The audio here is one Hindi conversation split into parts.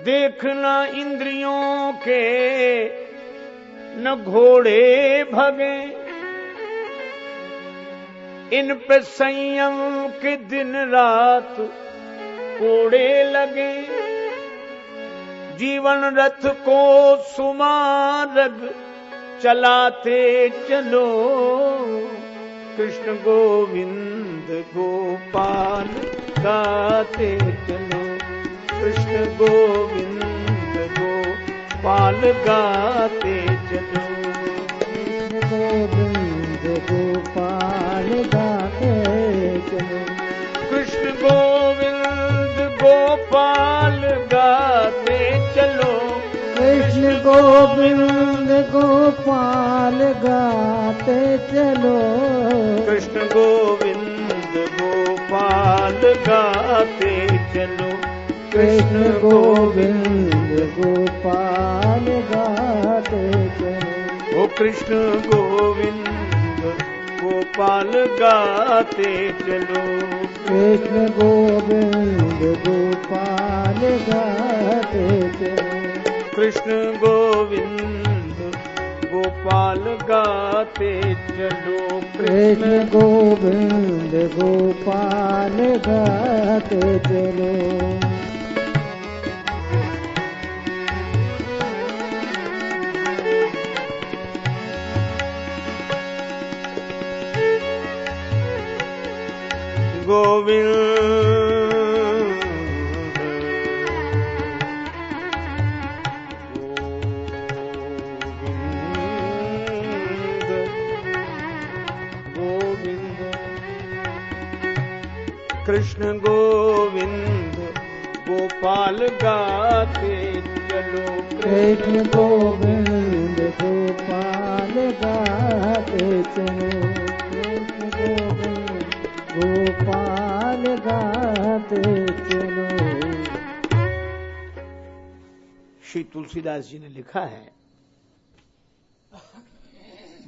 देखना इंद्रियों के न घोड़े भगे, इन पे संयम के दिन रात कोड़े लगे। जीवन रथ को सुमारग चलाते चलो, कृष्ण गोविंद गोपाल गाते चलो, कृष्ण गोविंद गोपाल गाते चलो, कृष्ण गोविंद गोपाल गाते चलो, कृष्ण गोविंद गोपाल गाते चलो, कृष्ण गोविंद गोपाल गाते चलो, कृष्ण गोविंद गोपाल गाते चलो, कृष्ण गोविंद गोपाल गाते चलो, ओ कृष्ण गोविंद गोपाल गाते चलो, कृष्ण गोविंद गोपाल गाते चलो, कृष्ण गोविंद गोपाल गाते चलो, कृष्ण गोविंद गोपाल गाते चलो। कृष्ण गोविंद गोपाल गाते चलो, कृष्ण गोविंद गोपाल गाते चलो, कृष्ण गोविंद गोपाल गाते चलो। श्री तुलसीदास जी ने लिखा है,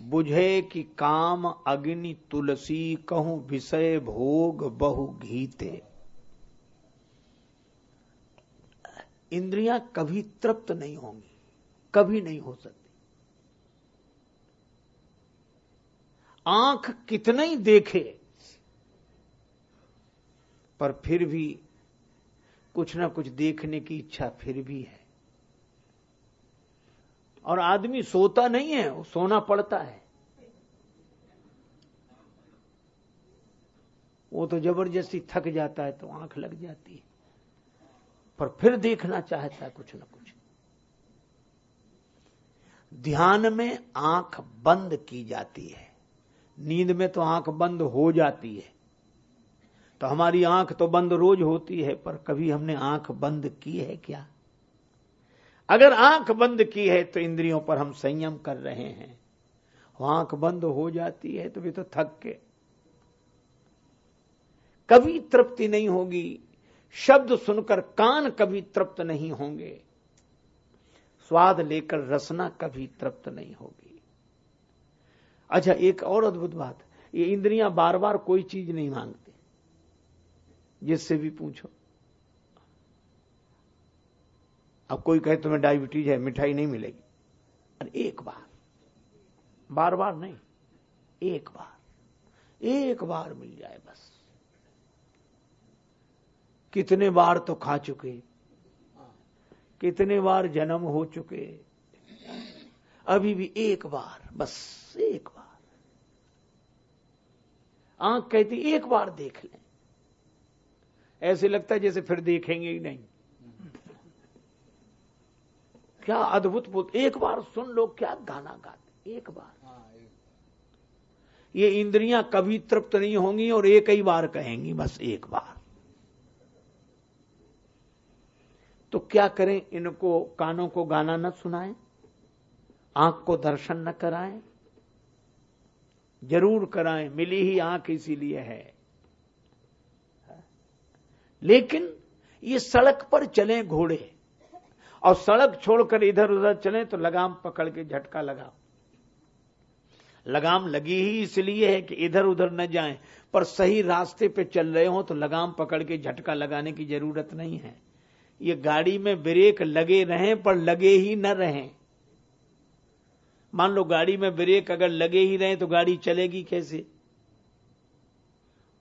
बुझे कि काम अग्नि तुलसी, कहूं विषय भोग बहु घीते। इंद्रियां कभी तृप्त नहीं होंगी, कभी नहीं हो सकती। आंख कितना ही देखे पर फिर भी कुछ ना कुछ देखने की इच्छा फिर भी है। और आदमी सोता नहीं है, वो सोना पड़ता है। वो तो जबरदस्ती थक जाता है तो आंख लग जाती है, पर फिर देखना चाहता है कुछ ना कुछ। ध्यान में आंख बंद की जाती है, नींद में तो आंख बंद हो जाती है। तो हमारी आंख तो बंद रोज होती है, पर कभी हमने आंख बंद की है क्या? अगर आंख बंद की है तो इंद्रियों पर हम संयम कर रहे हैं। आंख बंद हो जाती है तो भी तो थक के, कभी तृप्ति नहीं होगी। शब्द सुनकर कान कभी तृप्त नहीं होंगे, स्वाद लेकर रसना कभी तृप्त नहीं होगी। अच्छा, एक और अद्भुत बात, ये इंद्रियां बार बार कोई चीज नहीं मांगती। जिससे भी पूछो, अब कोई कहे तुम्हें डायबिटीज है, मिठाई नहीं मिलेगी। अरे एक बार, बार बार नहीं, एक बार मिल जाए बस। कितने बार तो खा चुके, कितने बार जन्म हो चुके, अभी भी एक बार, बस एक बार। आंख कहती एक बार देख लें, ऐसे लगता है जैसे फिर देखेंगे ही नहीं। क्या अद्भुत बोलते, एक बार सुन लो, क्या गाना गाते, एक बार। ये इंद्रियां कभी तृप्त नहीं होंगी और एक ही बार कहेंगी, बस एक बार। तो क्या करें, इनको कानों को गाना न सुनाएं, आंख को दर्शन न कराएं? जरूर कराएं, मिली ही आंख इसीलिए है। लेकिन ये सड़क पर चलें घोड़े, और सड़क छोड़कर इधर उधर चलें तो लगाम पकड़ के झटका लगाओ। लगाम लगी ही इसलिए है कि इधर उधर न जाएं, पर सही रास्ते पे चल रहे हो तो लगाम पकड़ के झटका लगाने की जरूरत नहीं है। ये गाड़ी में ब्रेक लगे रहें पर लगे ही न रहें। मान लो गाड़ी में ब्रेक अगर लगे ही रहें तो गाड़ी चलेगी कैसे?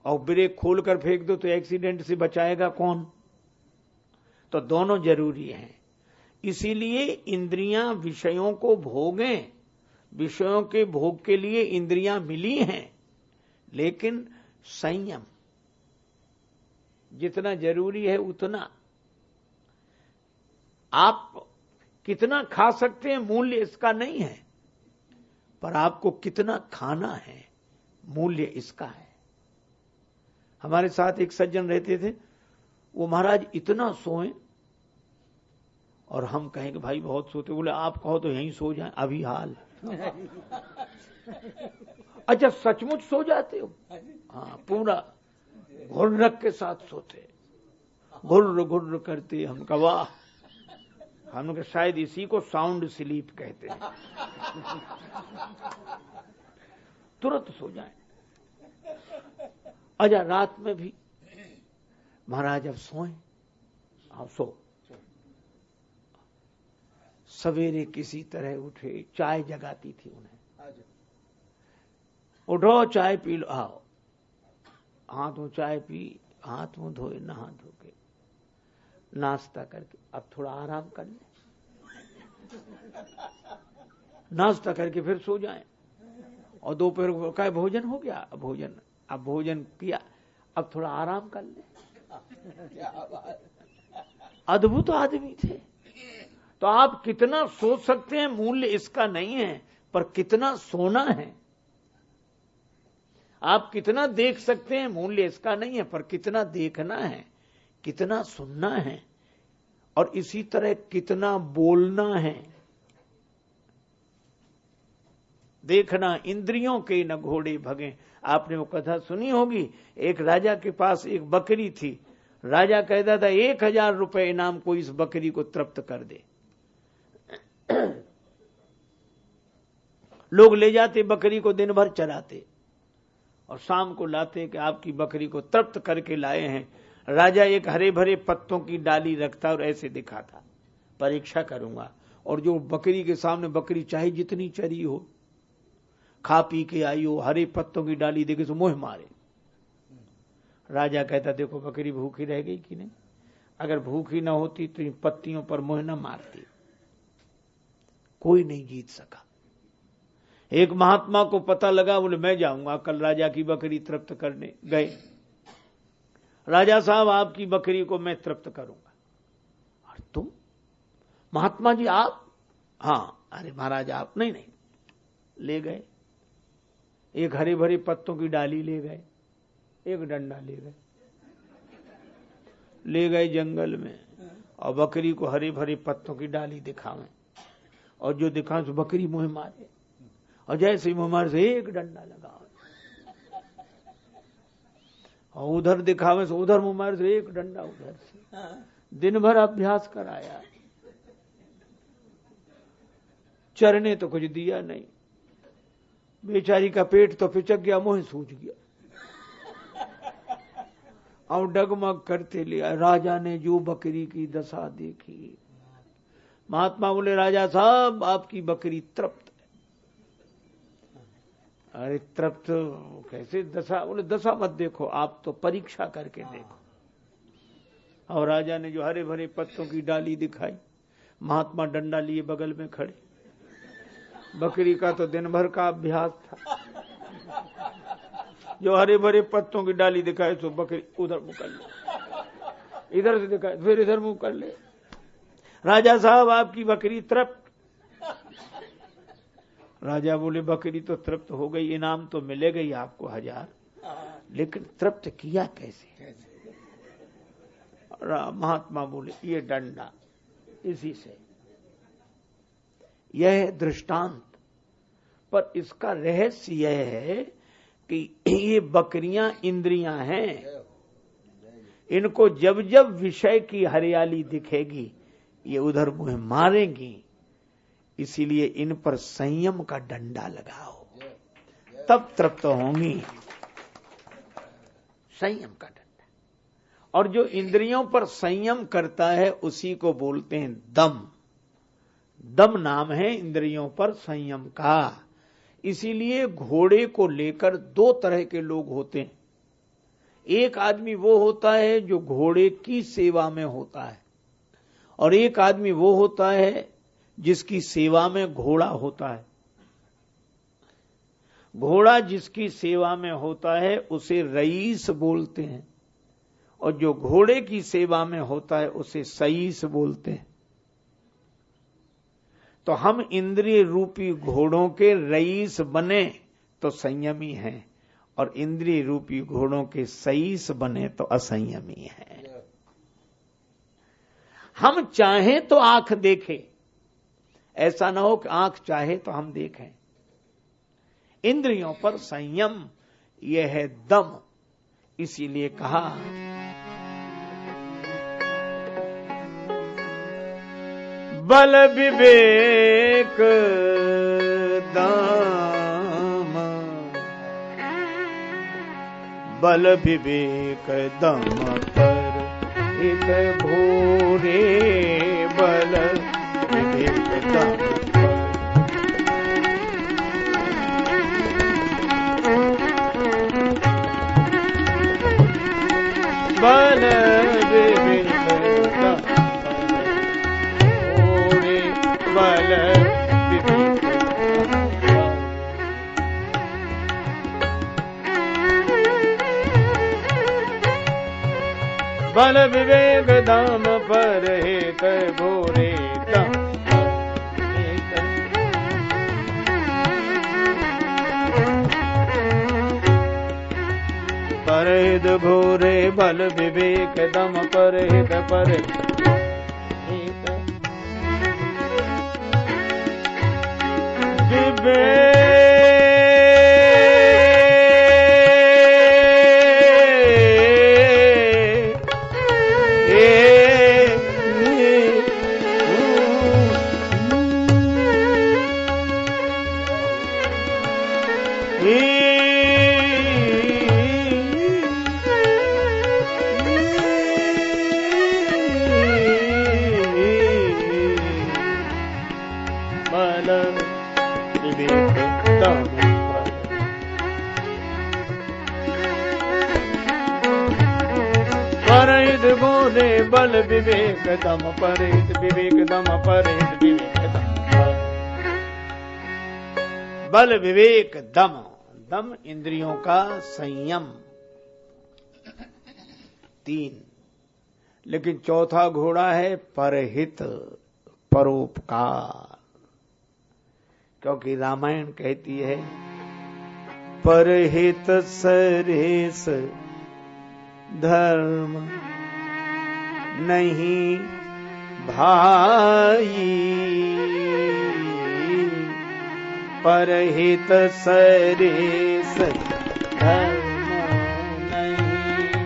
और ब्रेक खोलकर फेंक दो तो एक्सीडेंट से बचाएगा कौन? तो दोनों जरूरी हैं। इसीलिए इंद्रियां विषयों को भोगें, विषयों के भोग के लिए इंद्रियां मिली हैं, लेकिन संयम जितना जरूरी है उतना। आप कितना खा सकते हैं मूल्य इसका नहीं है, पर आपको कितना खाना है मूल्य इसका है। हमारे साथ एक सज्जन रहते थे, वो महाराज इतना सोए और हम कहें कि भाई बहुत सोते, बोले आप कहो तो यहीं सो जाएं, अभी हाल। अच्छा सचमुच सो जाते हो? हाँ, पूरा घुर्रक के साथ सोते, घुर्र घुर्र करते। हम कहा वाह, हम कहा शायद इसी को साउंड स्लीप कहते हैं। तुरंत सो जाए। अच्छा रात में भी महाराज अब सोए, आप सो। सवेरे किसी तरह उठे, चाय जगाती थी उन्हें, उठो चाय पी लो, आओ हाथ मुंह चाय पी, हाथ मुंह धोए, नहा धो के नाश्ता करके अब थोड़ा आराम कर ले, नाश्ता करके फिर सो जाएं। और दोपहर का भोजन हो गया, भोजन अब भोजन किया, अब थोड़ा आराम कर ले। अद्भुत आदमी थे। तो आप कितना सोच सकते हैं मूल्य इसका नहीं है, पर कितना सोना है। आप कितना देख सकते हैं मूल्य इसका नहीं है, पर कितना देखना है, कितना सुनना है, और इसी तरह कितना बोलना है। देखना इंद्रियों के न घोड़े भगे। आपने वो कथा सुनी होगी, एक राजा के पास एक बकरी थी। राजा कहता था 1000 रुपए इनाम को इस बकरी को तृप्त कर दे। लोग ले जाते बकरी को, दिन भर चराते और शाम को लाते कि आपकी बकरी को तृप्त करके लाए हैं। राजा एक हरे भरे पत्तों की डाली रखता और ऐसे दिखाता, परीक्षा करूंगा। और जो बकरी के सामने बकरी चाहे जितनी चरी हो, खा पी के आई हो, हरे पत्तों की डाली देखे तो मोह मारे। राजा कहता देखो बकरी भूखी रह गई कि नहीं, अगर भूखी ना होती तो इन पत्तियों पर मोह न मारती। कोई नहीं जीत सका। एक महात्मा को पता लगा, बोले मैं जाऊंगा कल राजा की बकरी तृप्त करने। गए, राजा साहब आपकी बकरी को मैं तृप्त करूंगा। और तुम? महात्मा जी आप? हाँ। अरे महाराज आप? नहीं नहीं। ले गए, एक हरे भरे पत्तों की डाली ले गए, एक डंडा ले गए जंगल में, और बकरी को हरे भरे पत्तों की डाली दिखावें, और जो दिखा तो बकरी मुंह मारे, और जैसे ही मुंह मारे से एक डंडा लगा, और उधर दिखावे से उधर मुंह मारे से एक डंडा उधर से। दिन भर अभ्यास कराया, चरने तो कुछ दिया नहीं। बेचारी का पेट तो पिचक गया, मुंह सूज गया, और डगमग करते लिया। राजा ने जो बकरी की दशा देखी, महात्मा बोले राजा साहब आपकी बकरी तृप्त है। अरे तृप्त कैसे? दशा? बोले दशा मत देखो, आप तो परीक्षा करके देखो। और राजा ने जो हरे भरे पत्तों की डाली दिखाई, महात्मा डंडा लिए बगल में खड़े। बकरी का तो दिन भर का अभ्यास था, जो हरे भरे पत्तों की डाली दिखाए तो बकरी उधर मुंह कर ले, इधर से दिखाए फिर इधर मुंह कर ले। राजा साहब आपकी बकरी तृप्त। राजा बोले बकरी तो तृप्त हो गई, इनाम तो मिलेगा ही आपको 1000, लेकिन तृप्त किया कैसे? महात्मा बोले ये डंडा, इसी से। यह दृष्टांत, पर इसका रहस्य यह है कि ये बकरियां इंद्रियां हैं, इनको जब जब विषय की हरियाली दिखेगी ये उधर मुंह मारेंगी। इसीलिए इन पर संयम का डंडा लगाओ, तब तृप्त होंगी। संयम का डंडा। और जो इंद्रियों पर संयम करता है उसी को बोलते हैं दम। दम नाम है इंद्रियों पर संयम का। इसीलिए घोड़े को लेकर दो तरह के लोग होते हैं। एक आदमी वो होता है जो घोड़े की सेवा में होता है, और एक आदमी वो होता है जिसकी सेवा में घोड़ा होता है। घोड़ा जिसकी सेवा में होता है उसे रईस बोलते हैं, और जो घोड़े की सेवा में होता है उसे सईस बोलते हैं। तो हम इंद्रिय रूपी घोड़ों के रईस बने तो संयमी हैं, और इंद्रिय रूपी घोड़ों के सईस बने तो असंयमी हैं। हम चाहें तो आंख देखें, ऐसा ना हो कि आंख चाहे तो हम देखें। इंद्रियों पर संयम यह है दम। इसीलिए कहा बल विवेक दम, बल विवेक दम पर एक भोरे, बल विवेक दम बल विवेक दम भोरे, बल विवेक बल विवेक दाम पर हेत भोरे दम पर हित भोरे, बल विवेक दम पर हित पर बल विवेक दम परित विवेक दम परित विवेक दम। बल विवेक दम, दम इंद्रियों का संयम। 3, लेकिन चौथा घोड़ा है परहित, परोपकार। क्योंकि रामायण कहती है परहित सरेस धर्म नहीं भाई, परहित सरेस धर्म नहीं।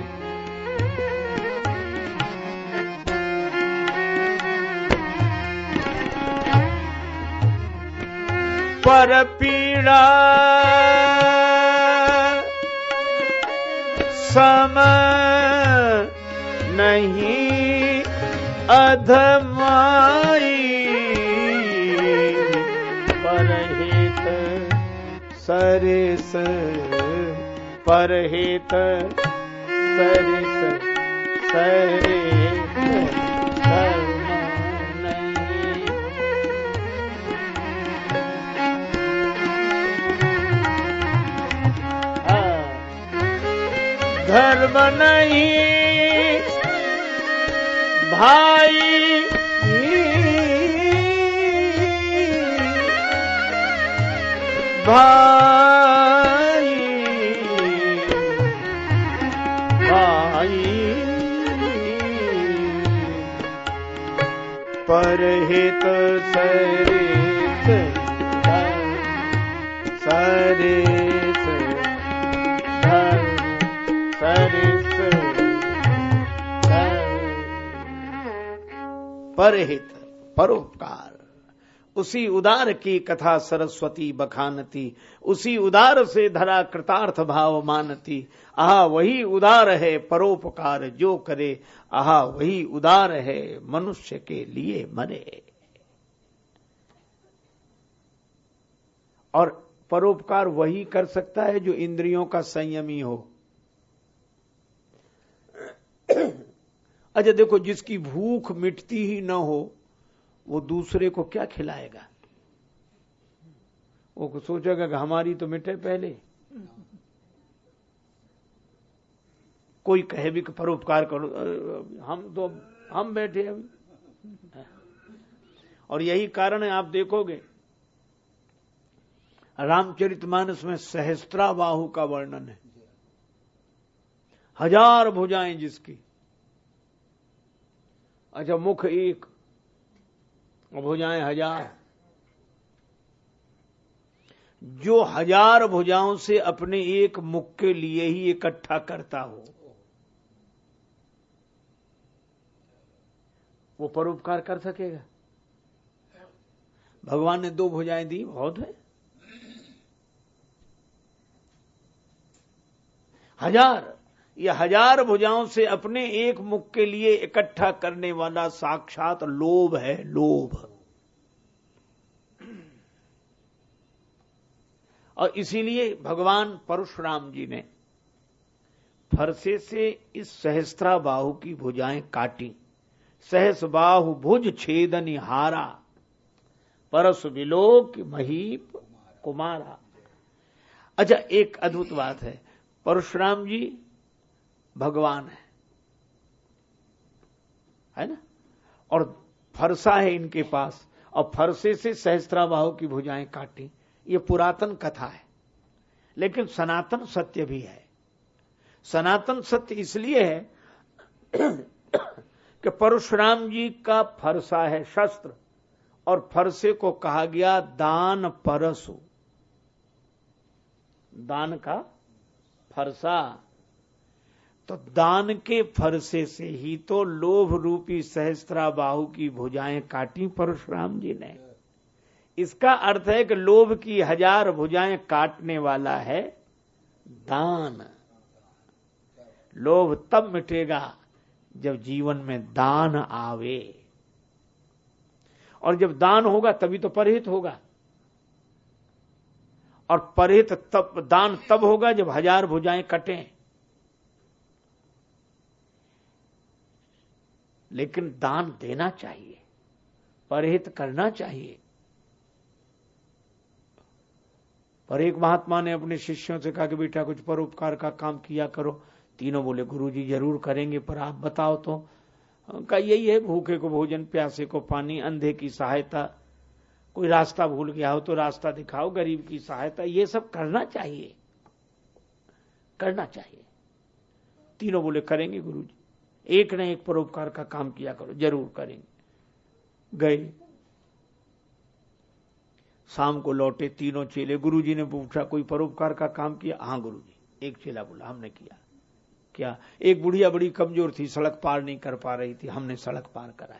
पर पीड़ा सम नहीं अधमाई, परहित सरिस, परहित सरिस सरिस धर्म नहीं। धर्म नहीं भाई, भाई भाई, परहित सरिस सरिस सरिस परहित, परोपकार। उसी उदार की कथा सरस्वती बखानती, उसी उदार से धरा कृतार्थ भाव मानती। आहा वही उदार है परोपकार जो करे, आहा वही उदार है मनुष्य के लिए मरे। और परोपकार वही कर सकता है जो इंद्रियों का संयमी हो। अच्छा देखो, जिसकी भूख मिटती ही न हो वो दूसरे को क्या खिलाएगा? वो सोचेगा कि हमारी तो मिटे पहले। कोई कहे भी कि परोपकार करो, हम बैठे अभी। और यही कारण है, आप देखोगे रामचरितमानस में सहस्त्राबाहु का वर्णन है, 1000 भुजाएं जिसकी। अच्छा, मुख एक, भुजाएं 1000। जो 1000 भुजाओं से अपने एक मुख के लिए ही इकट्ठा करता हो, वो परोपकार कर सकेगा? भगवान ने 2 भुजाएं दी, बहुत है। 1000, ये 1000 भुजाओं से अपने एक मुख के लिए इकट्ठा करने वाला साक्षात लोभ है, लोभ। और इसीलिए भगवान परशुराम जी ने फरसे से इस सहस्त्राबाहु की भुजाएं काटी। सहस बाहु भुज छेदनि हारा, परस विलोक महीप कुमारा। अच्छा, एक अद्भुत बात है, परशुराम जी भगवान है ना, और फरसा है इनके पास, और फरसे से सहस्त्राबाहु की भुजाएं काटी। ये पुरातन कथा है, लेकिन सनातन सत्य भी है। सनातन सत्य इसलिए है कि परशुराम जी का फरसा है शस्त्र, और फरसे को कहा गया दान परसु, दान का फरसा। तो दान के फरसे से ही तो लोभ रूपी सहस्त्राबाहु की भुजाएं काटी परशुराम जी ने। इसका अर्थ है कि लोभ की 1000 भुजाएं काटने वाला है दान। लोभ तब मिटेगा जब जीवन में दान आवे, और जब दान होगा तभी तो परहित होगा, और परहित तब, दान तब होगा जब 1000 भुजाएं कटें। लेकिन दान देना चाहिए, परहित करना चाहिए। पर एक महात्मा ने अपने शिष्यों से कहा कि बेटा कुछ परोपकार का काम किया करो। तीनों बोले गुरुजी जरूर करेंगे, पर आप बताओ तो। का यही है, भूखे को भोजन, प्यासे को पानी, अंधे की सहायता, कोई रास्ता भूल गया हो तो रास्ता दिखाओ, गरीब की सहायता, ये सब करना चाहिए, करना चाहिए। तीनों बोले करेंगे गुरुजी, एक न एक परोपकार का काम किया करो, जरूर करेंगे। गए, शाम को लौटे तीनों चेले। गुरुजी ने पूछा कोई परोपकार का काम किया? हाँ गुरुजी। एक चेला बोला हमने किया। क्या? एक बुढ़िया बड़ी कमजोर थी, सड़क पार नहीं कर पा रही थी, हमने सड़क पार कराई।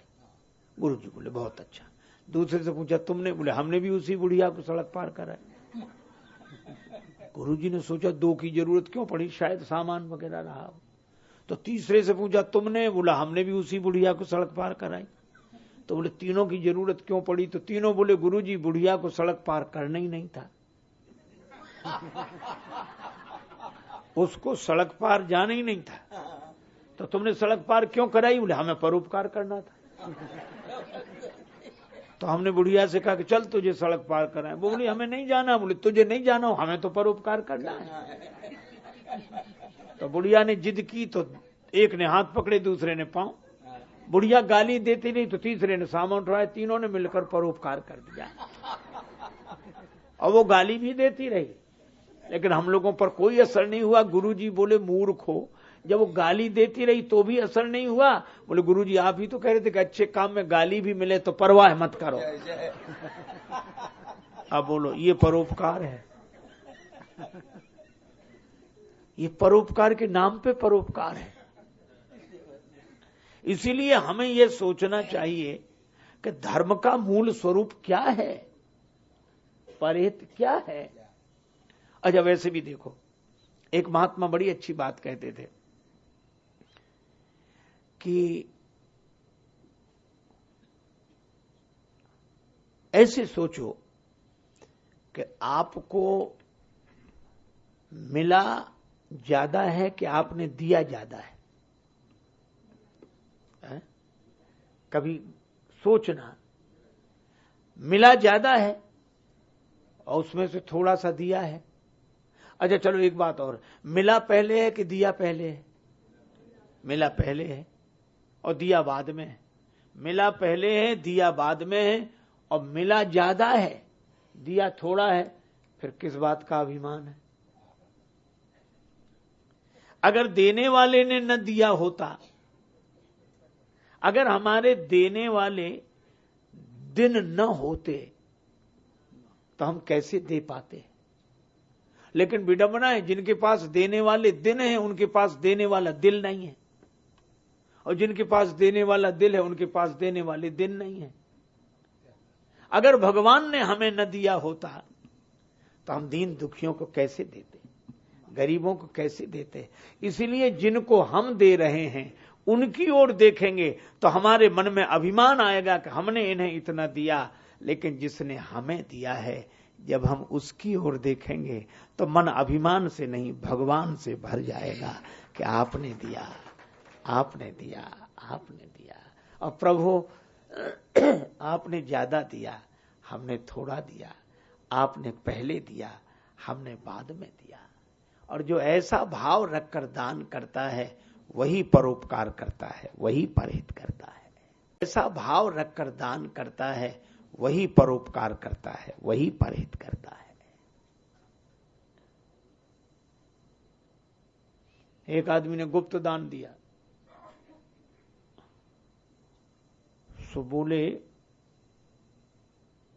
गुरुजी बोले बहुत अच्छा। दूसरे से पूछा तुमने? बोले हमने भी उसी बुढ़िया को सड़क पार कराई। गुरुजी ने सोचा 2 की जरूरत क्यों पड़ी, शायद सामान वगैरह रहा हो। तो तीसरे से पूछा तुमने? बोला हमने भी उसी बुढ़िया को सड़क पार कराई। तो बोले तीनों की जरूरत क्यों पड़ी? तो तीनों बोले गुरुजी बुढ़िया को सड़क पार करना ही नहीं था, उसको सड़क पार जाना ही नहीं था, तो तुमने सड़क पार क्यों कराई? बोले हमें परोपकार करना था। तो हमने बुढ़िया से कहा कि चल तुझे सड़क पार कराएं। वो बोली हमें नहीं जाना। बोले तुझे नहीं जाना हो, हमें तो परोपकार करना है। तो बुढ़िया ने जिद की तो एक ने हाथ पकड़े, दूसरे ने पांव। बुढ़िया गाली देती नहीं तो तीसरे ने सामान उठाया, तीनों ने मिलकर परोपकार कर दिया। और वो गाली भी देती रही, लेकिन हम लोगों पर कोई असर नहीं हुआ। गुरुजी बोले मूर्ख हो, जब वो गाली देती रही तो भी असर नहीं हुआ। बोले गुरुजी आप ही तो कह रहे थे कि अच्छे काम में गाली भी मिले तो परवाह मत करो। अब बोलो ये परोपकार है? ये परोपकार के नाम पे परोपकार है। इसीलिए हमें यह सोचना चाहिए कि धर्म का मूल स्वरूप क्या है, परहित क्या है। अच्छा वैसे भी देखो, एक महात्मा बड़ी अच्छी बात कहते थे कि ऐसे सोचो कि आपको मिला ज्यादा है कि आपने दिया ज्यादा है? कभी सोचना, मिला ज्यादा है और उसमें से थोड़ा सा दिया है। अच्छा चलो एक बात और, मिला पहले है कि दिया पहले है? मिला पहले है और दिया बाद में है। मिला पहले है, दिया बाद में है, और मिला ज्यादा है, दिया थोड़ा है, फिर किस बात का अभिमान है? अगर देने वाले ने न दिया होता, अगर हमारे देने वाले दिन न होते तो हम कैसे दे पाते? लेकिन विडंबना है, जिनके पास देने वाले दिन हैं उनके पास देने वाला दिल नहीं है, और जिनके पास देने वाला दिल है उनके पास देने वाले दिन नहीं है। अगर भगवान ने हमें न दिया होता तो हम दीन दुखियों को कैसे देते, गरीबों को कैसे देते? इसीलिए जिनको हम दे रहे हैं उनकी ओर देखेंगे तो हमारे मन में अभिमान आएगा कि हमने इन्हें इतना दिया, लेकिन जिसने हमें दिया है जब हम उसकी ओर देखेंगे तो मन अभिमान से नहीं भगवान से भर जाएगा कि आपने दिया, आपने दिया, आपने दिया। और प्रभु आपने ज्यादा दिया, हमने थोड़ा दिया, आपने पहले दिया, हमने बाद में दिया। और जो ऐसा भाव रखकर दान करता है वही परोपकार करता है, वही परहित करता है। ऐसा भाव रखकर दान करता है वही परोपकार करता है, वही परहित करता है। एक आदमी ने गुप्त दान दिया, सो बोले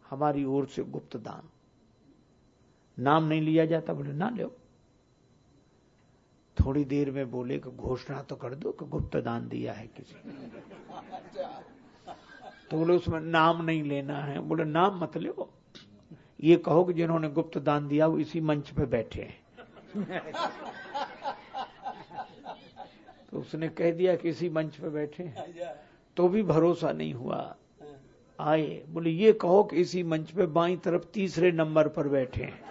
हमारी ओर से गुप्त दान, नाम नहीं लिया जाता। बोले ना लो। थोड़ी देर में बोले कि घोषणा तो कर दो कि गुप्त दान दिया है किसी ने। तो बोले उसमें नाम नहीं लेना है। बोले नाम मत लो, ये कहो कि जिन्होंने गुप्त दान दिया वो इसी मंच पे बैठे हैं। तो उसने कह दिया कि इसी मंच पे बैठे हैं, तो भी भरोसा नहीं हुआ। आए, बोले ये कहो कि इसी मंच पे बाईं तरफ तीसरे नंबर पर बैठे हैं।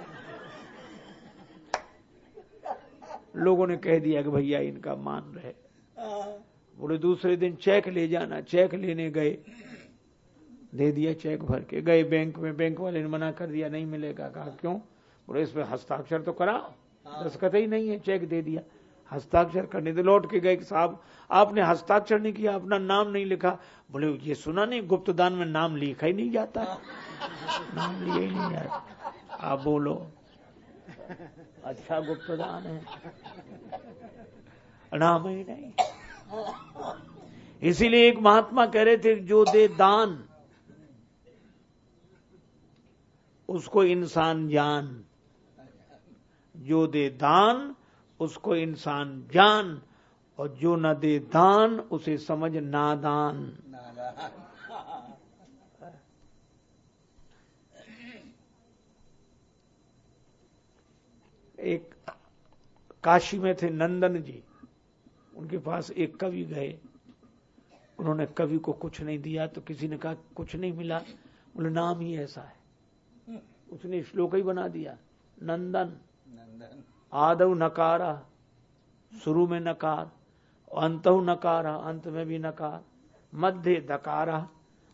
लोगों ने कह दिया कि भैया इनका मान रहे। बोले दूसरे दिन चेक ले जाना। चेक लेने गए, दे दिया चेक भर के। गए बैंक में, बैंक वाले ने मना कर दिया, नहीं मिलेगा। कहा क्यों? बोले इस पे हस्ताक्षर तो कराओ। दस्तखत ही नहीं है, चेक दे दिया। हस्ताक्षर करने दे। लौट के गए, साहब आपने हस्ताक्षर नहीं किया, अपना नाम नहीं लिखा। बोले ये सुना नहीं, गुप्त दान में नाम लिखा ही नहीं जाता, नाम लिया ही नहीं जाता। आप बोलो अच्छा गुप्त दान है, नाम ही नहीं। इसीलिए एक महात्मा कह रहे थे, जो दे दान उसको इंसान जान, जो दे दान उसको इंसान जान, और जो न दे दान उसे समझ नादान। एक काशी में थे नंदन जी, उनके पास एक कवि गए। उन्होंने कवि को कुछ नहीं दिया तो किसी ने कहा कुछ नहीं मिला। बोले नाम ही ऐसा है। उसने श्लोक ही बना दिया, नंदन आदौ नकारा, शुरू में नकार, अंतहु नकारा, अंत में भी नकार, मध्य दकारा,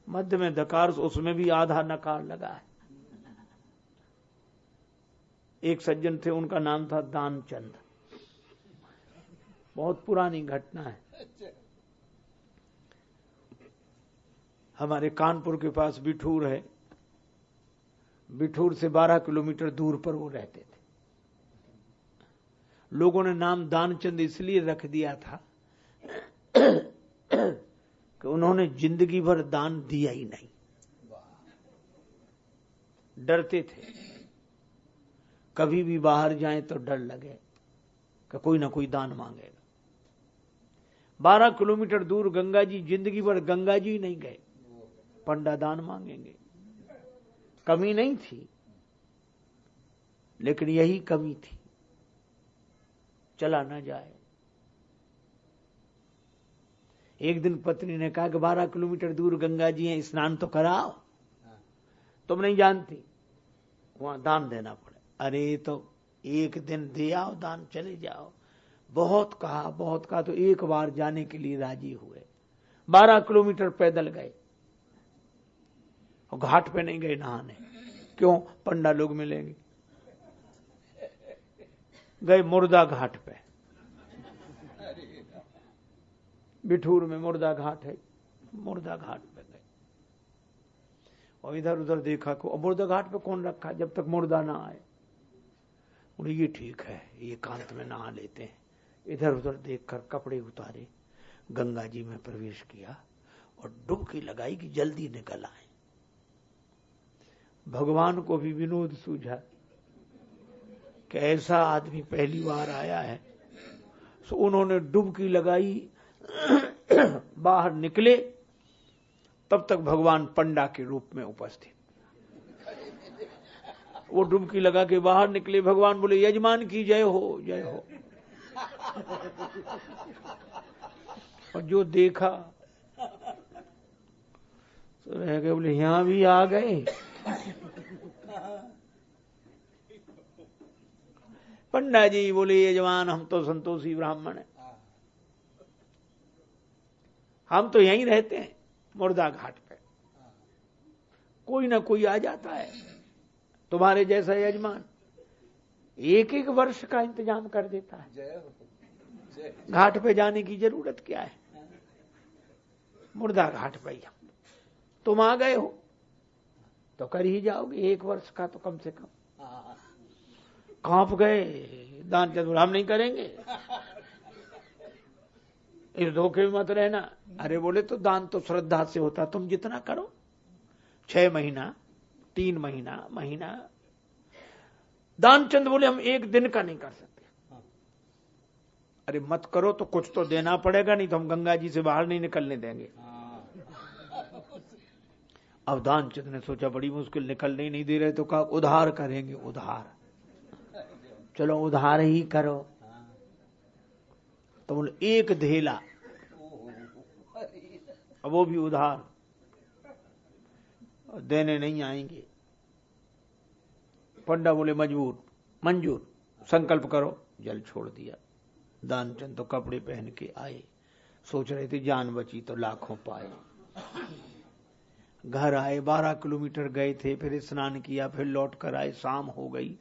मध्य में दकार, उसमें भी आधा नकार लगा है। एक सज्जन थे, उनका नाम था दानचंद। बहुत पुरानी घटना है। हमारे कानपुर के पास बिठूर है, बिठूर से 12 किलोमीटर दूर पर वो रहते थे। लोगों ने नाम दानचंद इसलिए रख दिया था कि उन्होंने जिंदगी भर दान दिया ही नहीं, डरते थे कभी भी बाहर जाएं तो डर लगे कि कोई ना कोई दान मांगेगा। 12 किलोमीटर दूर गंगा जी, जिंदगी भर गंगा जी नहीं गए, पंडा दान मांगेंगे। कमी नहीं थी, लेकिन यही कमी थी, चला ना जाए। एक दिन पत्नी ने कहा कि 12 किलोमीटर दूर गंगा जी हैं, स्नान तो कराओ। तुम नहीं जानती, वहां दान देना पड़े। अरे तो एक दिन दे आओ दान, चले जाओ। बहुत कहा तो एक बार जाने के लिए राजी हुए। 12 किलोमीटर पैदल गए और घाट पे नहीं गए नहाने। क्यों? पंडा लोग मिलेंगे। गए मुर्दा घाट पे, बिठूर में मुर्दा घाट है, मुर्दा घाट पे गए और इधर उधर देखा को मुर्दा घाट पे कौन रखा जब तक मुर्दा ना आए। उन्हें ये ठीक है, ये एकांत में नहा लेते हैं। इधर उधर देखकर कपड़े उतारे, गंगा जी में प्रवेश किया और डुबकी लगाई कि जल्दी निकल आए। भगवान को भी विनोद सूझा कि ऐसा आदमी पहली बार आया है। सो उन्होंने डुबकी लगाई, बाहर निकले, तब तक भगवान पंडा के रूप में उपस्थित। वो डुबकी लगा के बाहर निकले, भगवान बोले यजमान की जय हो, जय हो। और जो देखा तो रह गए, बोले यहां भी आ गए। पंडा जी बोले यजमान हम तो संतोषी ब्राह्मण हैं, हम तो यहीं रहते हैं मुर्दा घाट पे, कोई ना कोई आ जाता है, तुम्हारे जैसा यजमान एक एक वर्ष का इंतजाम कर देता है, घाट पे जाने की जरूरत क्या है। मुर्दा घाट पे तुम आ गए हो तो कर ही जाओगे, एक वर्ष का तो कम से कम। कांप गए, दान चंद्र हम नहीं करेंगे, इस धोखे में मत रहना। अरे बोले तो दान तो श्रद्धा से होता, तुम जितना करो, 6 महीना 3 महीना। दानचंद बोले हम एक दिन का नहीं कर सकते। अरे मत करो तो कुछ तो देना पड़ेगा, नहीं तो हम गंगा जी से बाहर नहीं निकलने देंगे। अब दानचंद ने सोचा बड़ी मुश्किल, निकलने ही नहीं दे रहे, तो कहा उधार करेंगे, उधार। चलो उधार ही करो। तो बोले एक धेला, अब वो भी उधार, देने नहीं आएंगे। पंडा बोले मंजूर, संकल्प करो। जल छोड़ दिया। दानचंद तो कपड़े पहन के आए, सोच रहे थे जान बची तो लाखों पाए। घर आए, 12 किलोमीटर गए थे, फिर स्नान किया, फिर लौट कर आए, शाम हो गई,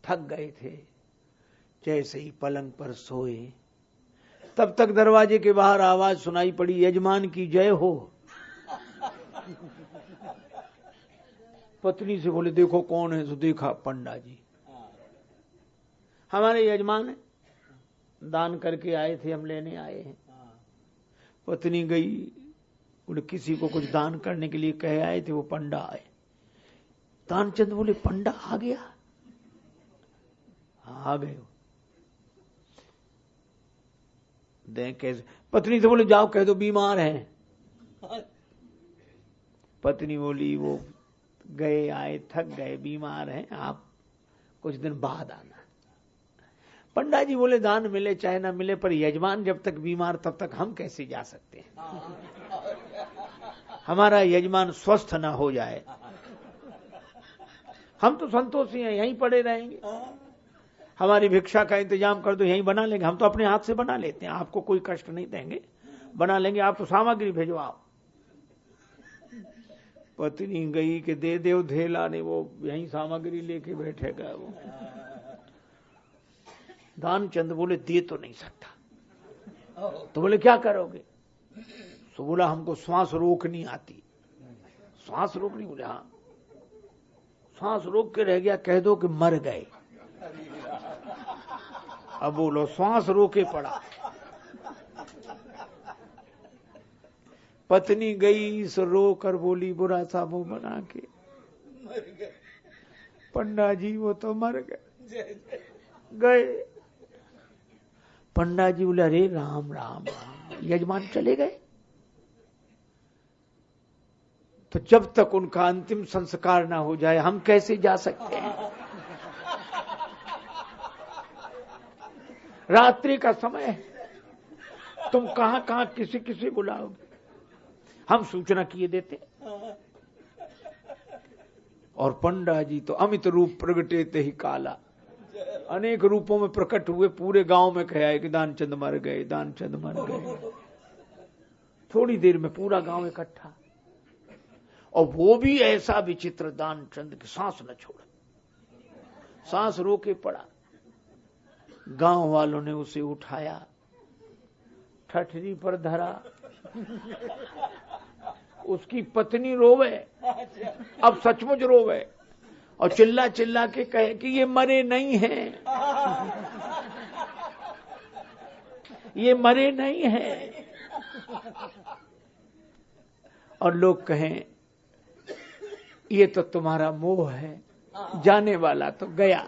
थक गए थे। जैसे ही पलंग पर सोए, तब तक दरवाजे के बाहर आवाज सुनाई पड़ी, यजमान की जय हो। पत्नी से बोले देखो कौन है। तो देखा पंडा जी, हमारे यजमान है, दान करके आए थे, हम लेने आए हैं। पत्नी गई, बोले किसी को कुछ दान करने के लिए कह आए थे, वो पंडा आए। दानचंद बोले पंडा आ गया? आ गए हो, दें कैसे? पत्नी से बोले जाओ कह दो बीमार है। पत्नी बोली वो गए आए, थक गए, बीमार हैं, आप कुछ दिन बाद आना। पंडा जी बोले दान मिले चाहे ना मिले, पर यजमान जब तक बीमार तब तक हम कैसे जा सकते हैं? हमारा यजमान स्वस्थ ना हो जाए, हम तो संतोषी हैं, यहीं पड़े रहेंगे। हमारी भिक्षा का इंतजाम कर दो, यहीं बना लेंगे, हम तो अपने हाथ से बना लेते हैं, आपको कोई कष्ट नहीं देंगे, बना लेंगे, आप तो सामग्री भिजवाओ। पत्नी गई कि दे दे धेला, ने वो यहीं सामग्री लेके बैठेगा वो। दानचंद बोले दे तो नहीं सकता। तो बोले क्या करोगे? तो बोला हमको श्वास रोकनी आती। श्वास रोकनी? बोले हाँ। श्वास रोक के रह गया, कह दो कि मर गए। अब बोलो श्वास रोके पड़ा। पत्नी गई, सो रो कर बोली बुरा सा मुंह बना के, पंडा जी वो तो मर गए। पंडा जी बोले अरे राम राम राम, यजमान चले गए? तो जब तक उनका अंतिम संस्कार ना हो जाए हम कैसे जा सकते हैं? रात्रि का समय है, तुम कहां कहां किसी किसी बुलाओगे? हम सूचना किए देते। और पंडा जी तो अमित रूप प्रगटे ते ही काला, अनेक रूपों में प्रकट हुए, पूरे गांव में कहा कि दानचंद मर गए, दानचंद मर गए। थोड़ी देर में पूरा गांव इकट्ठा, और वो भी ऐसा विचित्र दानचंद की सांस न छोड़े, सांस रोके पड़ा। गांव वालों ने उसे उठाया, ठठरी पर धरा, उसकी पत्नी रोवे, अब सचमुच रोवे, और चिल्ला चिल्ला के कहे कि ये मरे नहीं हैं, ये मरे नहीं हैं। और लोग कहें ये तो तुम्हारा मोह है, जाने वाला तो गया।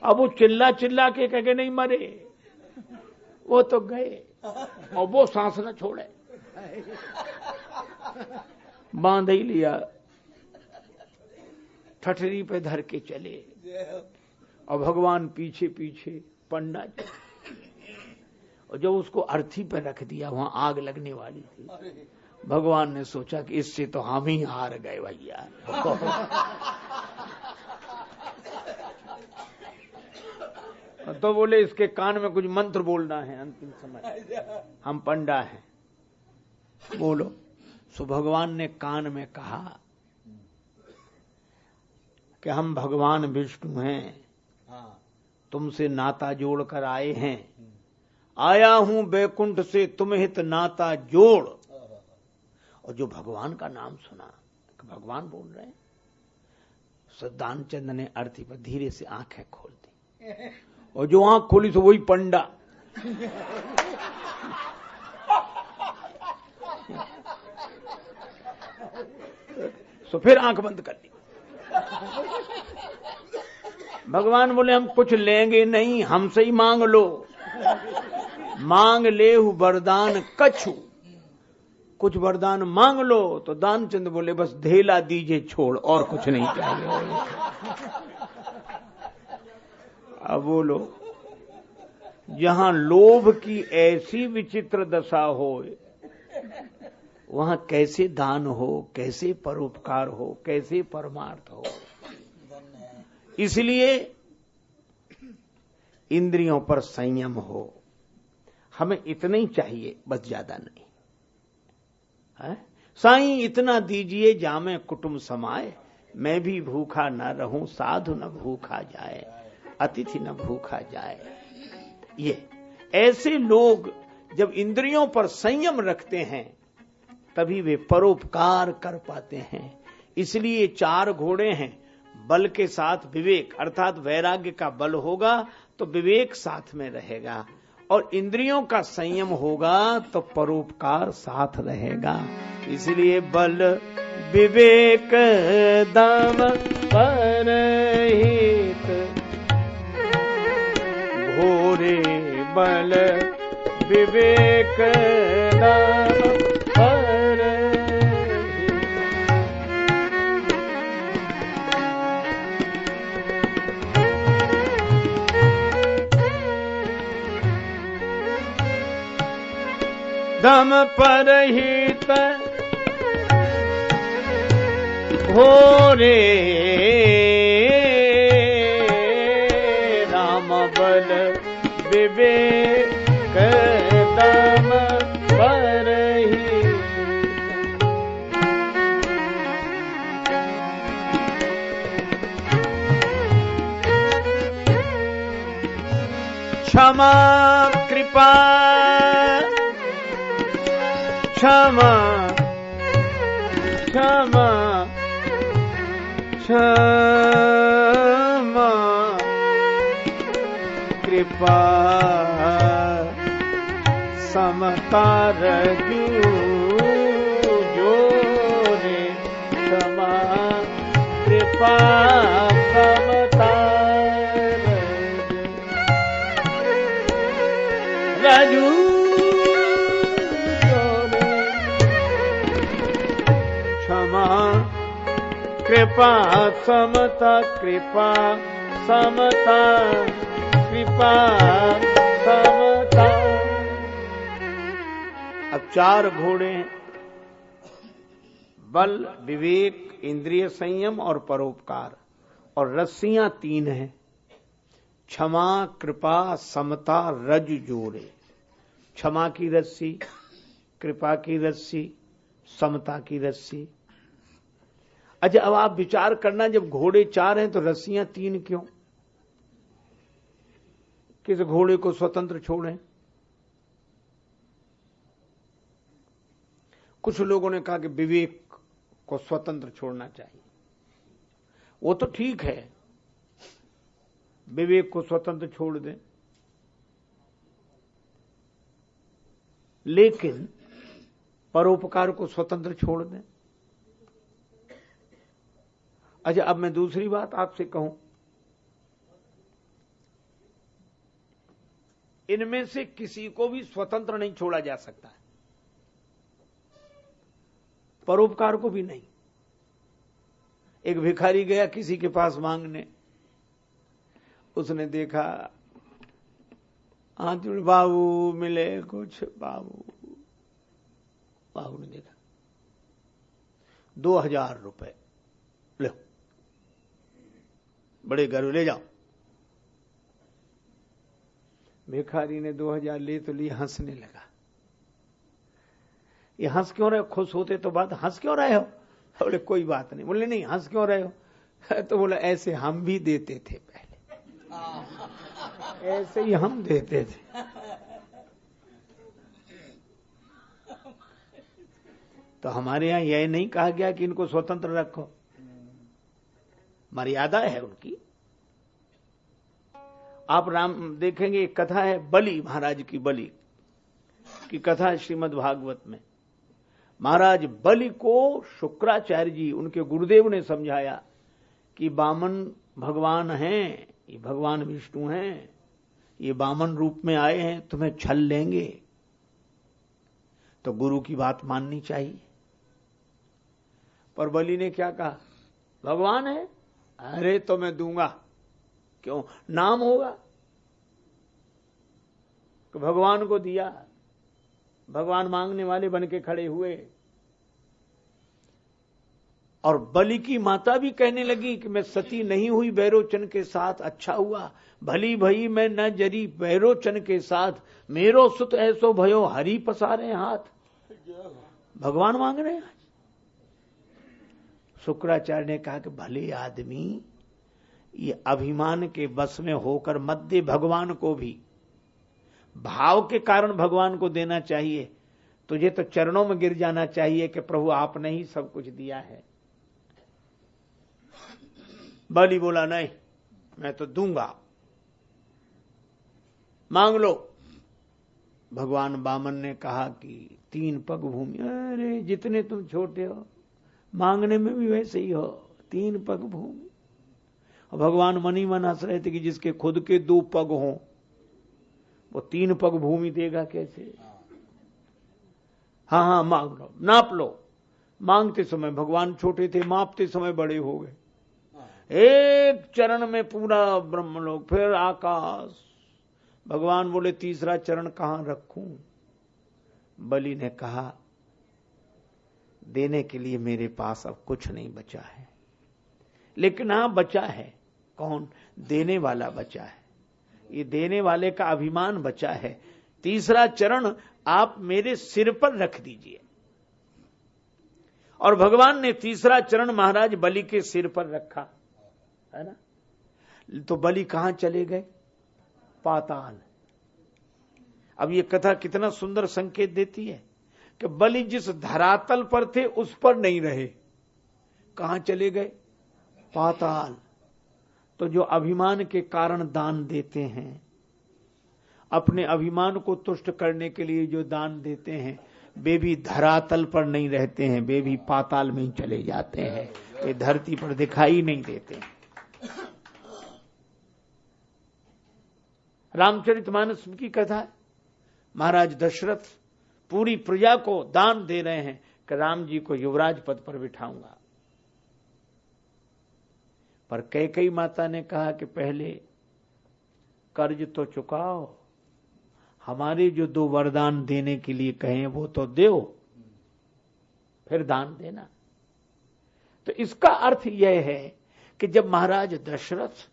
अब वो चिल्ला चिल्ला के कह के नहीं मरे, वो तो गए, और वो सांस न छोड़े, बांध ही लिया, ठठरी पे धर के चले। और भगवान पीछे पीछे, पंडा जी, और जब उसको अर्थी पे रख दिया, वहां आग लगने वाली थी, भगवान ने सोचा कि इससे तो हम ही हार गए भैया। तो बोले इसके कान में कुछ मंत्र बोलना है अंतिम समय, हम पंडा हैं, बोलो। सो भगवान ने कान में कहा कि हम भगवान विष्णु हैं, तुमसे नाता जोड़कर आए हैं, आया हूं बैकुंठ से तुम हित नाता जोड़। और जो भगवान का नाम सुना, भगवान बोल रहे हैं, दानचंद ने अर्थी पर धीरे से आंखें खोल दी, और जो आंख खोली तो वही पंडा। तो फिर आंख बंद कर दी। भगवान बोले हम कुछ लेंगे नहीं, हमसे ही मांग लो, मांग लेहु वरदान कछु, कुछ वरदान मांग लो। तो दानचंद बोले बस धेला दीजिए छोड़, और कुछ नहीं चाहिए। अब बोलो, जहां लोभ की ऐसी विचित्र दशा हो, वहां कैसे दान हो, कैसे परोपकार हो, कैसे परमार्थ हो। इसलिए इंद्रियों पर संयम हो, हमें इतना ही चाहिए, बस ज्यादा नहीं है। साईं इतना दीजिए जामे कुटुंब समाए, मैं भी भूखा न रहूं, साधु न भूखा जाए, अतिथि न भूखा जाए। ये ऐसे लोग जब इंद्रियों पर संयम रखते हैं तभी वे परोपकार कर पाते हैं। इसलिए 4 घोड़े हैं, बल के साथ विवेक, अर्थात वैराग्य का बल होगा तो विवेक साथ में रहेगा, और इंद्रियों का संयम होगा तो परोपकार साथ रहेगा। इसलिए बल विवेक दम परहित, घोरे बल विवेक दम परहित। दम परहित घोरे राम बल विवेक दम परहित। क्षमा कृपा क्षमा क्षमा क्षमा कृपा समता रजू जोरे, क्षमा कृपा समता रजू जोरे। कृपा समता कृपा समता कृपा समता। अब 4 घोड़े हैं, बल, विवेक, इंद्रिय संयम और परोपकार, और रस्सियां 3 हैं, क्षमा, कृपा, समता, रज जोड़े। क्षमा की रस्सी, कृपा की रस्सी, समता की रस्सी। अच्छा, अब आप विचार करना, जब घोड़े 4 हैं तो रस्सियां 3 क्यों? किस घोड़े को स्वतंत्र छोड़ें? कुछ लोगों ने कहा कि विवेक को स्वतंत्र छोड़ना चाहिए। वो तो ठीक है, विवेक को स्वतंत्र छोड़ दें, लेकिन परोपकार को स्वतंत्र छोड़ दें। अच्छा, अब मैं दूसरी बात आपसे कहूं, इनमें से किसी को भी स्वतंत्र नहीं छोड़ा जा सकता है, परोपकार को भी नहीं। एक भिखारी गया किसी के पास मांगने, उसने देखा, हाथ जोड़, बाबू मिले कुछ, बाबू। बाबू ने देखा 2000 रुपए, लो बड़े गर्व, ले जाओ। भिखारी ने 2000 ले तो लिए, हंसने लगा। ये हंस क्यों रहे हो? खुश होते तो बात, हंस क्यों रहे हो? बोले कोई बात नहीं। बोले नहीं, हंस क्यों रहे हो? तो बोला ऐसे हम भी देते थे पहले, ऐसे ही हम देते थे। तो हमारे यहां यह नहीं कहा गया कि इनको स्वतंत्र रखो, मर्यादा है उनकी। आप राम देखेंगे, एक कथा है बलि महाराज की, बलि की कथा है श्रीमद् भागवत में। महाराज बलि को शुक्राचार्य जी, उनके गुरुदेव ने समझाया कि वामन भगवान हैं, ये भगवान विष्णु हैं, ये वामन रूप में आए हैं, तुम्हें छल लेंगे, तो गुरु की बात माननी चाहिए। पर बलि ने क्या कहा? भगवान है, अरे तो मैं दूंगा, क्यों? नाम होगा तो भगवान को दिया, भगवान मांगने वाले बन के खड़े हुए। और बलि की माता भी कहने लगी कि मैं सती नहीं हुई बैरोचन के साथ, अच्छा हुआ, भली भई मैं न जरी बैरोचन के साथ, मेरो सुत ऐसो भयो हरि पसारे हाथ। भगवान मांग रहे हैं। शुक्राचार्य ने कहा कि भले आदमी, ये अभिमान के बस में होकर मत दे, भगवान को भी भाव के कारण भगवान को देना चाहिए। तुझे तो चरणों में गिर जाना चाहिए कि प्रभु आपने ही सब कुछ दिया है। बलि बोला नहीं, मैं तो दूंगा, मांग लो। भगवान वामन ने कहा कि 3 पग भूमि। अरे जितने तुम छोटे हो, मांगने में भी वैसे ही हो, 3 पग भूमि। और भगवान मन ही मन हंस रहे थे कि जिसके खुद के 2 पग हों वो 3 पग भूमि देगा कैसे? हाँ, मांग लो, नाप लो। मांगते समय भगवान छोटे थे, मापते समय बड़े हो गए। एक चरण में पूरा ब्रह्मलोक, फिर आकाश। भगवान बोले तीसरा चरण कहां रखूं? बलि ने कहा देने के लिए मेरे पास अब कुछ नहीं बचा है, लेकिन हां बचा है। कौन? देने वाला बचा है। ये देने वाले का अभिमान बचा है। तीसरा चरण आप मेरे सिर पर रख दीजिए। और भगवान ने तीसरा चरण महाराज बलि के सिर पर रखा, है ना। तो बलि कहां चले गए? पाताल। अब ये कथा कितना सुंदर संकेत देती है कि बलि जिस धरातल पर थे उस पर नहीं रहे, कहां चले गए? पाताल। तो जो अभिमान के कारण दान देते हैं, अपने अभिमान को तुष्ट करने के लिए जो दान देते हैं, वे भी धरातल पर नहीं रहते हैं, वे भी पाताल में ही चले जाते हैं, वे धरती पर दिखाई नहीं देते। रामचरितमानस की कथा है। महाराज दशरथ पूरी प्रजा को दान दे रहे हैं कि राम जी को युवराज पद पर बिठाऊंगा। पर कैकेयी माता ने कहा कि पहले कर्ज तो चुकाओ, हमारे जो 2 वरदान देने के लिए कहे वो तो दो, फिर दान देना। तो इसका अर्थ यह है कि जब महाराज दशरथ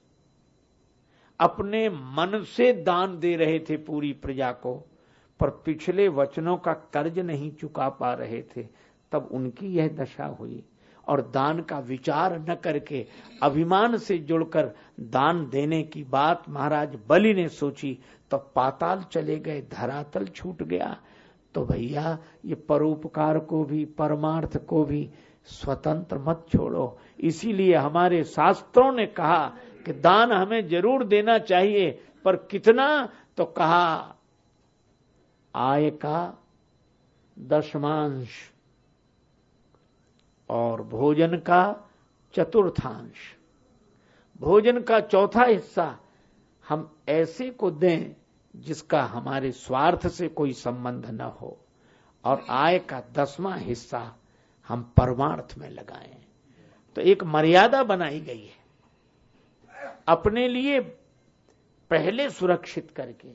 अपने मन से दान दे रहे थे पूरी प्रजा को, पर पिछले वचनों का कर्ज नहीं चुका पा रहे थे, तब उनकी यह दशा हुई। और दान का विचार न करके अभिमान से जुड़कर दान देने की बात महाराज बलि ने सोची, तो पाताल चले गए, धरातल छूट गया। तो भैया ये परोपकार को भी, परमार्थ को भी स्वतंत्र मत छोड़ो। इसीलिए हमारे शास्त्रों ने कहा कि दान हमें जरूर देना चाहिए, पर कितना, तो कहा आय का 10वांश और भोजन का 1/4। भोजन का 1/4 हिस्सा हम ऐसे को दें जिसका हमारे स्वार्थ से कोई संबंध न हो, और आय का 10वां हिस्सा हम परमार्थ में लगाएं। तो एक मर्यादा बनाई गई है, अपने लिए पहले सुरक्षित करके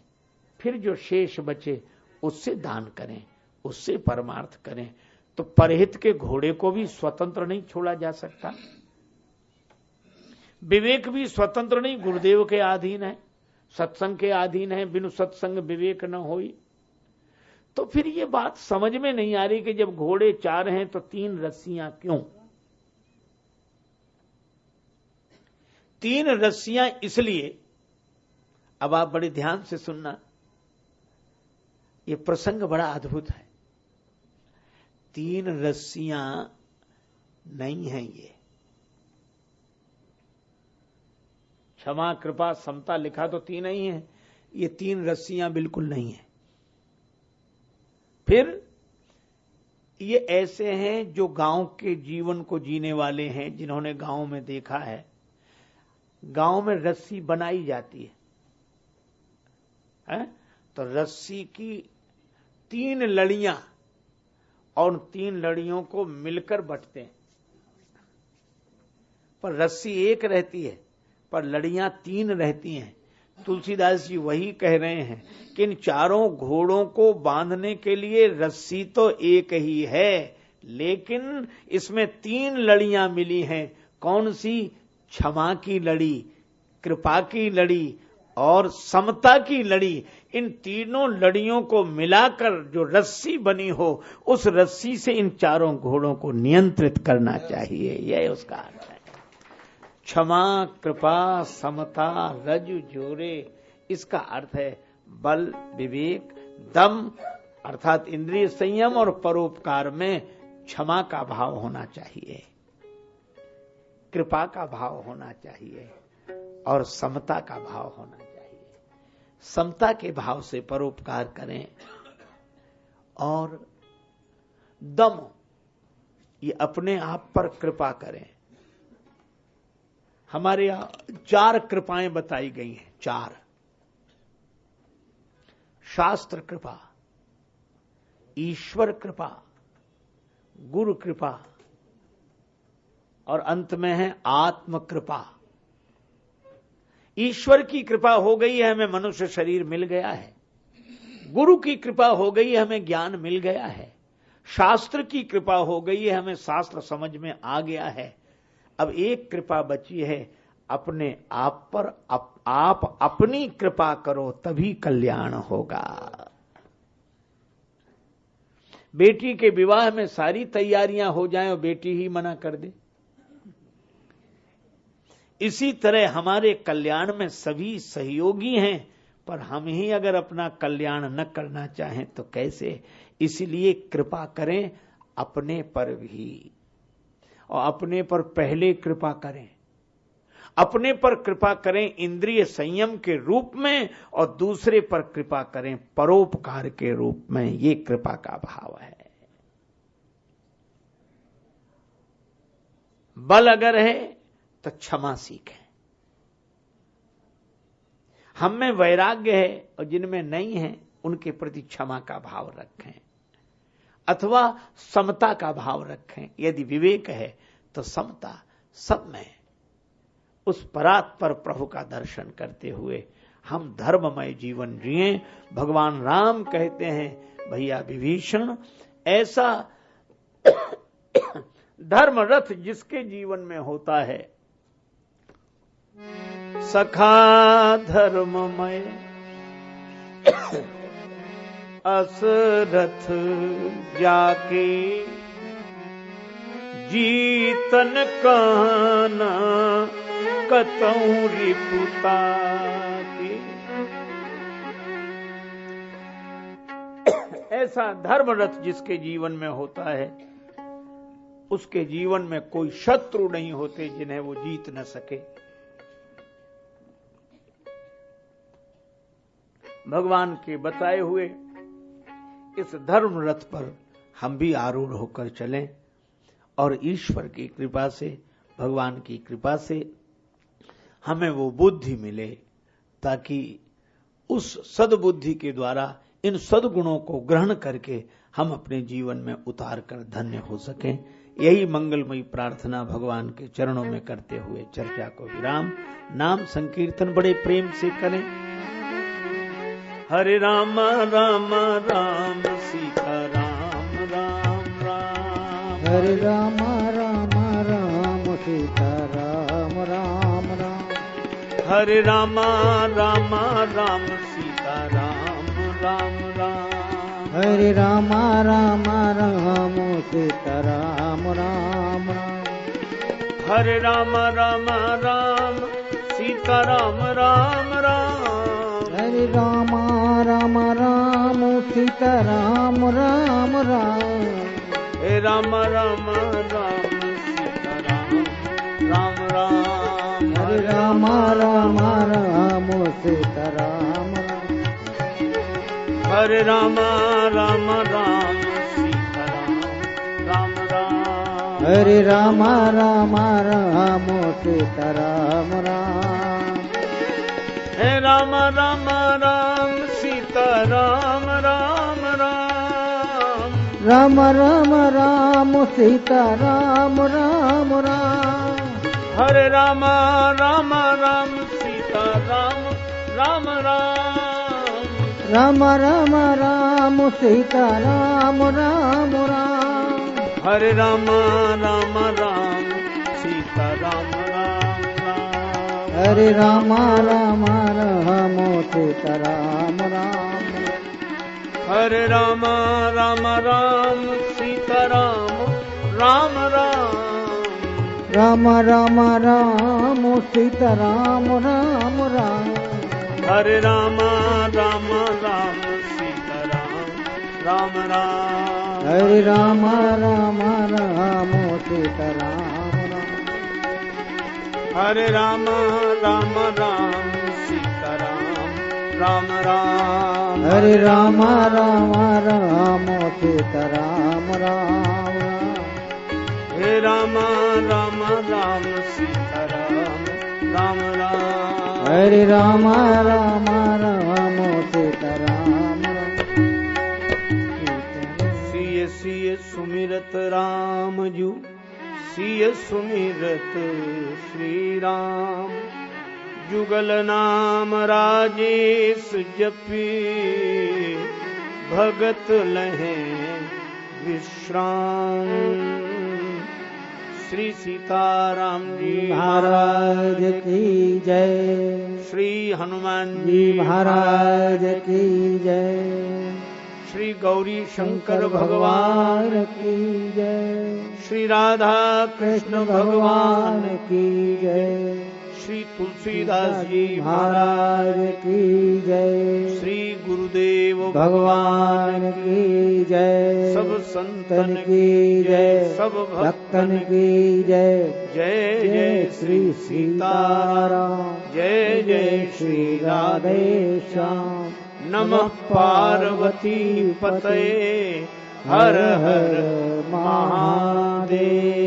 फिर जो शेष बचे उससे दान करें, उससे परमार्थ करें। तो परहित के घोड़े को भी स्वतंत्र नहीं छोड़ा जा सकता, विवेक भी स्वतंत्र नहीं, गुरुदेव के अधीन है, सत्संग के अधीन है, बिनु सत्संग विवेक न होई। तो फिर ये बात समझ में नहीं आ रही कि जब घोड़े 4 हैं तो 3 रस्सियां क्यों? 3 रस्सियां इसलिए, अब आप बड़े ध्यान से सुनना, ये प्रसंग बड़ा अद्भुत है। 3 रस्सियां नहीं हैं ये। क्षमा, कृपा, समता लिखा तो 3 ही है, ये 3 रस्सियां बिल्कुल नहीं है। फिर ये ऐसे हैं जो गांव के जीवन को जीने वाले हैं, जिन्होंने गांव में देखा है, गांव में रस्सी बनाई जाती है? तो रस्सी की 3 लड़ियां, और 3 लड़ियों को मिलकर बंटते हैं, पर रस्सी एक रहती है, पर लड़ियां 3 रहती हैं। तुलसीदास जी वही कह रहे हैं कि इन 4 घोड़ों को बांधने के लिए रस्सी तो एक ही है, लेकिन इसमें 3 लड़ियां मिली हैं। कौन सी? क्षमा की लड़ी, कृपा की लड़ी और समता की लड़ी। इन तीनों लड़ियों को मिलाकर जो रस्सी बनी हो, उस रस्सी से इन 4 घोड़ों को नियंत्रित करना चाहिए। यह उसका अर्थ है। क्षमा, कृपा, समता, रज, जोरे, इसका अर्थ है बल, विवेक, दम, अर्थात इंद्रिय संयम, और परोपकार में क्षमा का भाव होना चाहिए, कृपा का भाव होना चाहिए, और समता का भाव होना चाहिए। समता के भाव से परोपकार करें, और दम, ये अपने आप पर कृपा करें। हमारे यहां 4 कृपाएं बताई गई हैं, 4। शास्त्र कृपा, ईश्वर कृपा, गुरु कृपा, और अंत में है आत्म कृपा। ईश्वर की कृपा हो गई है, हमें मनुष्य शरीर मिल गया है। गुरु की कृपा हो गई है, हमें ज्ञान मिल गया है। शास्त्र की कृपा हो गई है, हमें शास्त्र समझ में आ गया है। अब एक कृपा बची है, अपने आप पर आप अपनी कृपा करो, तभी कल्याण होगा। बेटी के विवाह में सारी तैयारियां हो जाएं और बेटी ही मना कर दे, इसी तरह हमारे कल्याण में सभी सहयोगी हैं, पर हम ही अगर अपना कल्याण न करना चाहें तो कैसे? इसलिए कृपा करें अपने पर भी, और अपने पर पहले कृपा करें। अपने पर कृपा करें इंद्रिय संयम के रूप में, और दूसरे पर कृपा करें परोपकार के रूप में। ये कृपा का भाव है। बल अगर है तो क्षमा सीखें। हम में वैराग्य है और जिनमें नहीं है उनके प्रति क्षमा का भाव रखें, अथवा समता का भाव रखें। यदि विवेक है तो समता सब में, उस परात्पर प्रभु का दर्शन करते हुए हम धर्ममय जीवन जिए। भगवान राम कहते हैं, भैया विभीषण, ऐसा धर्म रथ जिसके जीवन में होता है, सखा धर्ममय असरथ जाके जीतन काना कतऊ रिपुता के। ऐसा धर्म रथ जिसके जीवन में होता है, उसके जीवन में कोई शत्रु नहीं होते जिन्हें वो जीत न सके। भगवान के बताए हुए इस धर्म रथ पर हम भी आरूढ़ होकर चलें और ईश्वर की कृपा से, भगवान की कृपा से हमें वो बुद्धि मिले ताकि उस सद्बुद्धि के द्वारा इन सद्गुणों को ग्रहण करके हम अपने जीवन में उतार कर धन्य हो सकें। यही मंगलमयी प्रार्थना भगवान के चरणों में करते हुए चर्चा को विराम। नाम संकीर्तन बड़े प्रेम से करें। हरे राम राम राम सीता राम राम राम। हरे राम राम राम सीता राम राम राम। हरे राम राम राम सीता राम राम राम। हरे राम राम राम सीता राम राम राम। हरे राम राम राम सीता राम राम राम। हरे राम राम राम सीता राम राम राम। हे राम राम राम सीता राम राम राम। हरे राम राम राम सीता राम राम। हरे राम राम राम सीता राम राम। हरे राम राम राम सीता राम राम। हे राम राम राम सीता राम राम राम। राम राम राम सीता राम राम राम। हरे राम राम राम सीता राम राम राम। राम राम राम सीता राम राम राम। हरे राम राम राम सीता राम राम राम। हरे राम राम राम सीता राम राम। हरे राम राम राम सीता राम राम राम। राम राम राम सीता राम राम राम। हरे राम राम राम सीता राम राम राम। हरे राम राम राम सीता राम राम। हरे राम राम राम सीता राम राम राम। हरे राम राम राम सीता राम राम राम। हे राम राम राम सीता राम राम राम। हरे राम राम राम सीता राम राम। सिय सिय सुमिरत राम जू, सिय सुमिरत श्री राम। जुगल नाम राजेश जपी, भगत लहे विश्राम। श्री सीताराम जी महाराज की जय। श्री हनुमान जी महाराज की जय। श्री गौरी शंकर भगवान की जय। श्री राधा कृष्ण भगवान की जय। श्री तुलसीदास जी महाराज की जय। श्री गुरुदेव भगवान की जय। सब संतन की जय। सब भक्तन की जय। जय जय श्री सीताराम। जय जय श्री राधे श्याम। नमः पार्वती पतये हर हर महादेव।